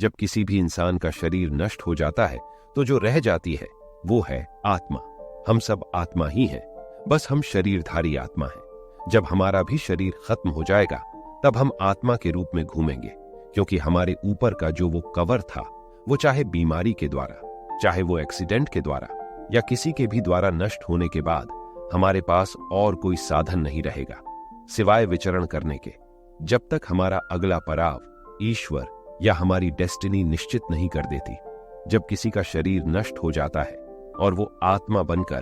जब किसी भी इंसान का शरीर नष्ट हो जाता है तो जो रह जाती है वो है आत्मा। हम सब आत्मा ही हैं, बस हम शरीरधारी आत्मा हैं। जब हमारा भी शरीर खत्म हो जाएगा तब हम आत्मा के रूप में घूमेंगे, क्योंकि हमारे ऊपर का जो वो कवर था, वो चाहे बीमारी के द्वारा, चाहे वो एक्सीडेंट के द्वारा या किसी के भी द्वारा नष्ट होने के बाद हमारे पास और कोई साधन नहीं रहेगा सिवाय विचरण करने के। जब तक हमारा अगला पड़ाव ईश्वर या हमारी डेस्टिनी निश्चित नहीं कर देती। जब किसी का शरीर नष्ट हो जाता है और वो आत्मा बनकर,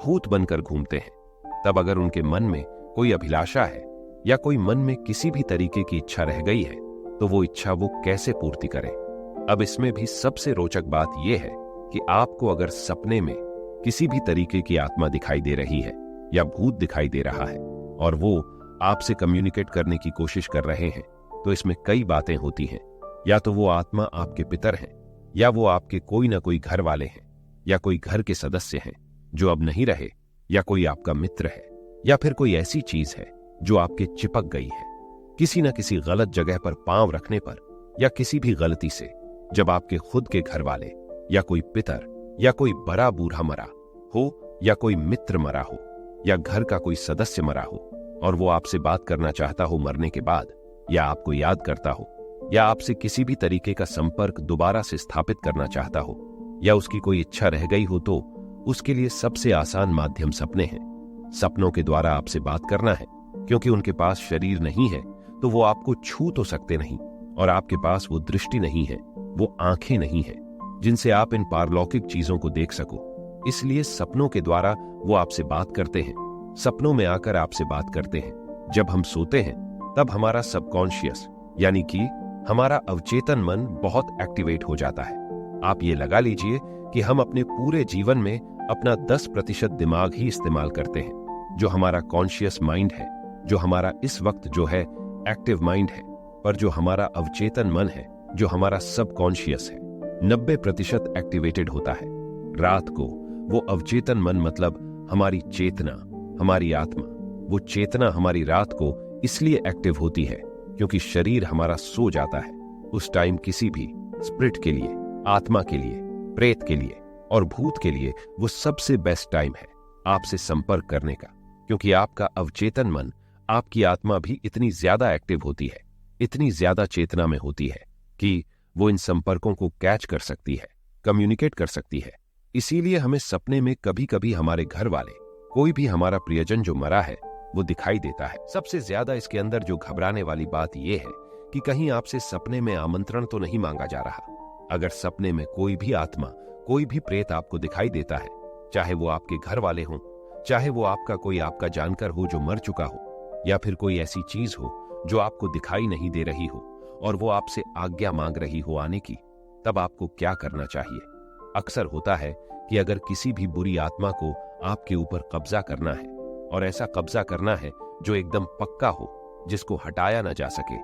भूत बनकर घूमते हैं, तब अगर उनके मन में कोई अभिलाषा है या कोई मन में किसी भी तरीके की इच्छा रह गई है तो वो इच्छा वो कैसे पूर्ति करें। अब इसमें भी सबसे रोचक बात यह है कि आपको अगर सपने में किसी भी तरीके की आत्मा दिखाई दे रही है या भूत दिखाई दे रहा है और वो आपसे कम्युनिकेट करने की कोशिश कर रहे हैं, तो इसमें कई बातें होती हैं। या तो वो आत्मा आपके पितर हैं, या वो आपके कोई ना कोई घर वाले हैं, या कोई घर के सदस्य हैं जो अब नहीं रहे, या कोई आपका मित्र है, या फिर कोई ऐसी चीज है जो आपके चिपक गई है किसी न किसी गलत जगह पर पांव रखने पर, या किसी भी गलती से जब आपके खुद के घर वाले या कोई पितर या कोई बड़ा बूढ़ा मरा हो, या कोई मित्र मरा हो, या घर का कोई सदस्य मरा हो और वो आपसे बात करना चाहता हो मरने के बाद, या आपको याद करता हो, या आपसे किसी भी तरीके का संपर्क दोबारा से स्थापित करना चाहता हो, या उसकी कोई इच्छा रह गई हो, तो उसके लिए सबसे आसान माध्यम सपने हैं। सपनों के द्वारा आपसे बात करना है, क्योंकि उनके पास शरीर नहीं है तो वो आपको छू तो सकते नहीं, और आपके पास वो दृष्टि नहीं है, वो आंखें नहीं है जिनसे आप इन पारलौकिक चीजों को देख सको। इसलिए सपनों के द्वारा वो आपसे बात करते हैं, सपनों में आकर आपसे बात करते हैं। जब हम सोते हैं तब हमारा सबकॉन्शियस यानी कि हमारा अवचेतन मन बहुत एक्टिवेट हो जाता है। आप ये लगा लीजिए कि हम अपने पूरे जीवन में अपना 10% दिमाग ही इस्तेमाल करते हैं, जो हमारा कॉन्शियस माइंड है, जो हमारा इस वक्त जो है एक्टिव माइंड है, पर जो हमारा अवचेतन मन है, जो हमारा सबकॉन्शियस है, 90% एक्टिवेटेड होता है। रात को वो अवचेतन मन मतलब हमारी चेतना, हमारी आत्मा, वो चेतना हमारी रात को इसलिए एक्टिव होती है क्योंकि शरीर हमारा सो जाता है। उस टाइम किसी भी स्पिरिट के लिए, आत्मा के लिए, प्रेत के लिए और भूत के लिए वो सबसे बेस्ट टाइम है आपसे संपर्क करने का, क्योंकि आपका अवचेतन मन, आपकी आत्मा भी इतनी ज्यादा एक्टिव होती है, इतनी ज्यादा चेतना में होती है कि वो इन संपर्कों को कैच कर सकती है, कम्युनिकेट कर सकती है। इसीलिए हमें सपने में कभी कभी हमारे घर वाले, कोई भी हमारा प्रियजन जो मरा है वो दिखाई देता है। सबसे ज्यादा इसके अंदर जो घबराने वाली बात यह है कि कहीं आपसे सपने में आमंत्रण तो नहीं मांगा जा रहा। अगर सपने में कोई भी आत्मा, कोई भी प्रेत आपको दिखाई देता है, चाहे वो आपके घर वाले हों, चाहे वो आपका जानकर हो जो मर चुका हो, या फिर कोई ऐसी चीज हो जो आपको दिखाई नहीं दे रही हो और वो आपसे आज्ञा मांग रही हो आने की, तब आपको क्या करना चाहिए? अक्सर होता है कि अगर किसी भी बुरी आत्मा को आपके ऊपर कब्जा करना है, और ऐसा कब्जा करना है जो एकदम पक्का हो, जिसको हटाया ना जा सके,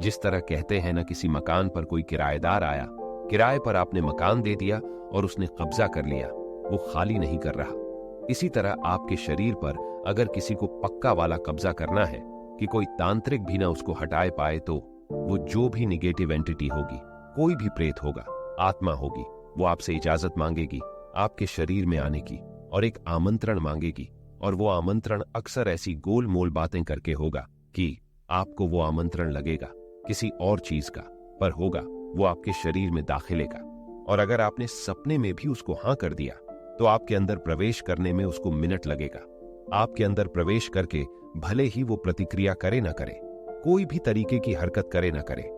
जिस तरह कहते हैं ना, किसी मकान पर कोई किराएदार आया, किराए पर आपने मकान दे दिया और उसने कब्जा कर लिया, वो खाली नहीं कर रहा। इसी तरह आपके शरीर पर अगर किसी को पक्का वाला कब्जा करना है कि कोई तांत्रिक भी ना उसको हटाए पाए, तो वो जो भी निगेटिव एंटिटी होगी, कोई भी प्रेत होगा, आत्मा होगी, वो आपसे इजाजत मांगेगी आपके शरीर में आने की और एक आमंत्रण मांगेगी। और वो आमंत्रण अक्सर ऐसी गोल मोल बातें करके होगा कि आपको वो आमंत्रण लगेगा किसी और चीज का, पर होगा वो आपके शरीर में दाखिले का। और अगर आपने सपने में भी उसको हां कर दिया तो आपके अंदर प्रवेश करने में उसको मिनट लगेगा। आपके अंदर प्रवेश करके भले ही वो प्रतिक्रिया करे ना करे, कोई भी तरीके की हरकत करे ना करे,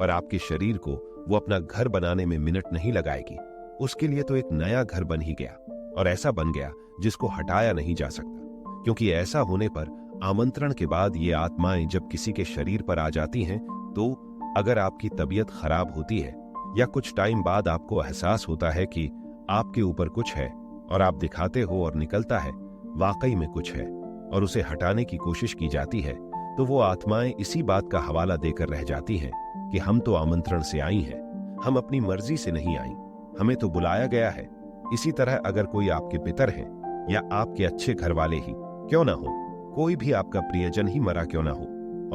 पर आपके शरीर को वो अपना घर बनाने में मिनट नहीं लगाएगी। उसके लिए तो एक नया घर बन ही गया, और ऐसा बन गया जिसको हटाया नहीं जा सकता। क्योंकि ऐसा होने पर आमंत्रण के बाद ये आत्माएं जब किसी के शरीर पर आ जाती हैं, तो अगर आपकी तबीयत खराब होती है या कुछ टाइम बाद आपको एहसास होता है कि आपके ऊपर कुछ है और आप दिखाते हो और निकलता है वाकई में कुछ है और उसे हटाने की कोशिश की जाती है, तो वो आत्माएं इसी बात का हवाला देकर रह जाती हैं कि हम तो आमंत्रण से आई हैं, हम अपनी मर्जी से नहीं आई, हमें तो बुलाया गया है। इसी तरह अगर कोई आपके पितर हैं या आपके अच्छे घर वाले ही क्यों ना हो, कोई भी आपका प्रियजन ही मरा क्यों ना हो,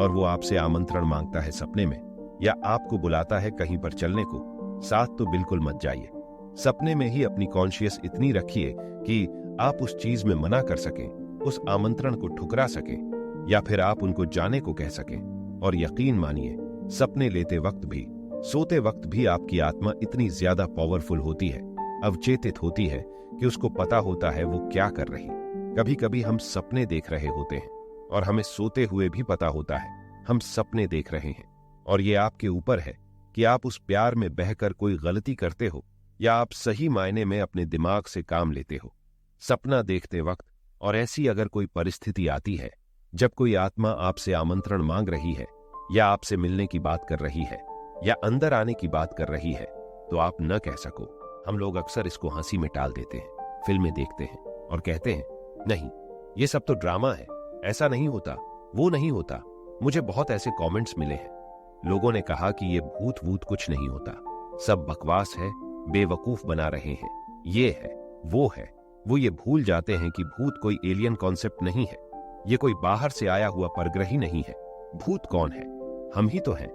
और वो आपसे आमंत्रण मांगता है सपने में, या आपको बुलाता है कहीं पर चलने को, साथ तो बिल्कुल मत जाइए। सपने में ही अपनी कॉन्शियस इतनी रखिए कि आप उस चीज में मना कर सकें, उस आमंत्रण को ठुकरा सकें, या फिर आप उनको जाने को कह सकें। और यकीन मानिए, सपने लेते वक्त भी, सोते वक्त भी आपकी आत्मा इतनी ज्यादा पावरफुल होती है, अवचेतित होती है कि उसको पता होता है वो क्या कर रही। कभी कभी हम सपने देख रहे होते हैं और हमें सोते हुए भी पता होता है हम सपने देख रहे हैं। और ये आपके ऊपर है कि आप उस प्यार में बहकर कोई गलती करते हो या आप सही मायने में अपने दिमाग से काम लेते हो। सपना देखते वक्त और ऐसी अगर कोई परिस्थिति आती है जब कोई आत्मा आपसे आमंत्रण मांग रही है या आपसे मिलने की बात कर रही है या अंदर आने की बात कर रही है, तो आप न कह सको। हम लोग अक्सर इसको हंसी में टाल देते हैं, फिल्में देखते हैं और कहते हैं, नहीं ये सब तो ड्रामा है, ऐसा नहीं होता, वो नहीं होता। मुझे बहुत ऐसे कमेंट्स मिले हैं, लोगों ने कहा कि ये भूत वूत कुछ नहीं होता, सब बकवास है, बेवकूफ बना रहे हैं, ये है वो ये भूल जाते हैं कि भूत कोई एलियन कॉन्सेप्ट नहीं है, ये कोई बाहर से आया हुआ परग्रही नहीं है। भूत कौन है? हम ही तो हैं।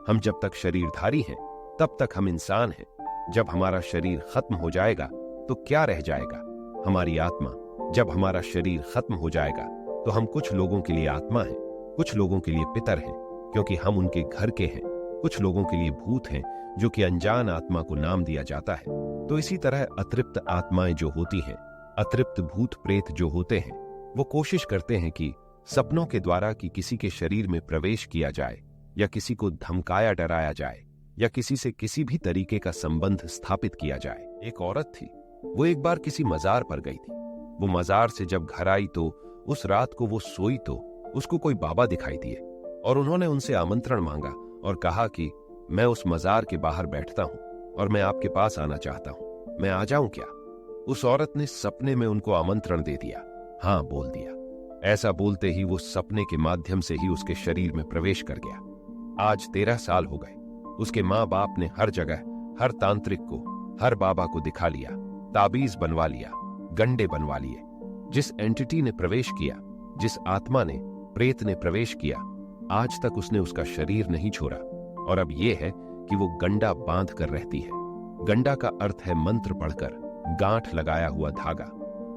हम जब तक शरीरधारी हैं तब तक हम इंसान हैं। जब हमारा शरीर खत्म हो जाएगा तो क्या रह जाएगा? हमारी आत्मा। जब हमारा शरीर खत्म हो जाएगा तो हम कुछ लोगों के लिए आत्मा हैं, कुछ लोगों के लिए पितर हैं क्योंकि हम उनके घर के हैं, कुछ लोगों के लिए भूत हैं जो कि अनजान आत्मा को नाम दिया जाता है। तो इसी तरह अतृप्त आत्माएं जो होती हैं, अतृप्त भूत प्रेत जो होते हैं, वो कोशिश करते हैं कि सपनों के द्वारा कि किसी के शरीर में प्रवेश किया जाए या किसी को धमकाया डराया जाए या किसी से किसी भी तरीके का संबंध स्थापित किया जाए। एक औरत थी, वो एक बार किसी मजार पर गई थी। वो मजार से जब घर आई तो उस रात को वो सोई तो उसको कोई बाबा दिखाई दिए और उन्होंने उनसे आमंत्रण मांगा और कहा कि मैं उस मजार के बाहर बैठता हूं और मैं आपके पास आना चाहता हूं, मैं आ जाऊं क्या? उस औरत ने सपने में उनको आमंत्रण दे दिया, हाँ बोल दिया। ऐसा बोलते ही वो सपने के माध्यम से ही उसके शरीर में प्रवेश कर गया। आज 13 साल हो गए। उसके माँ बाप ने हर जगह, हर तांत्रिक को, हर बाबा को दिखा लिया, ताबीज बनवा लिया, गंडे बनवा लिए। जिस एंटिटी ने प्रवेश किया, जिस आत्मा ने, प्रेत ने प्रवेश किया, आज तक उसने उसका शरीर नहीं छोड़ा। और अब यह है कि वो गंडा बांध कर रहती है। गंडा का अर्थ है मंत्र पढ़कर गांठ लगाया हुआ धागा।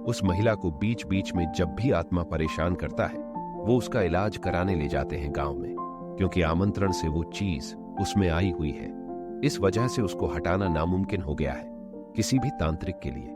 उस महिला को बीच बीच में जब भी आत्मा परेशान करता है, वो उसका इलाज कराने ले जाते हैं गांव में, क्योंकि आमंत्रण से वो चीज उसमें आई हुई है। इस वजह से उसको हटाना नामुमकिन हो गया है किसी भी तांत्रिक के लिए।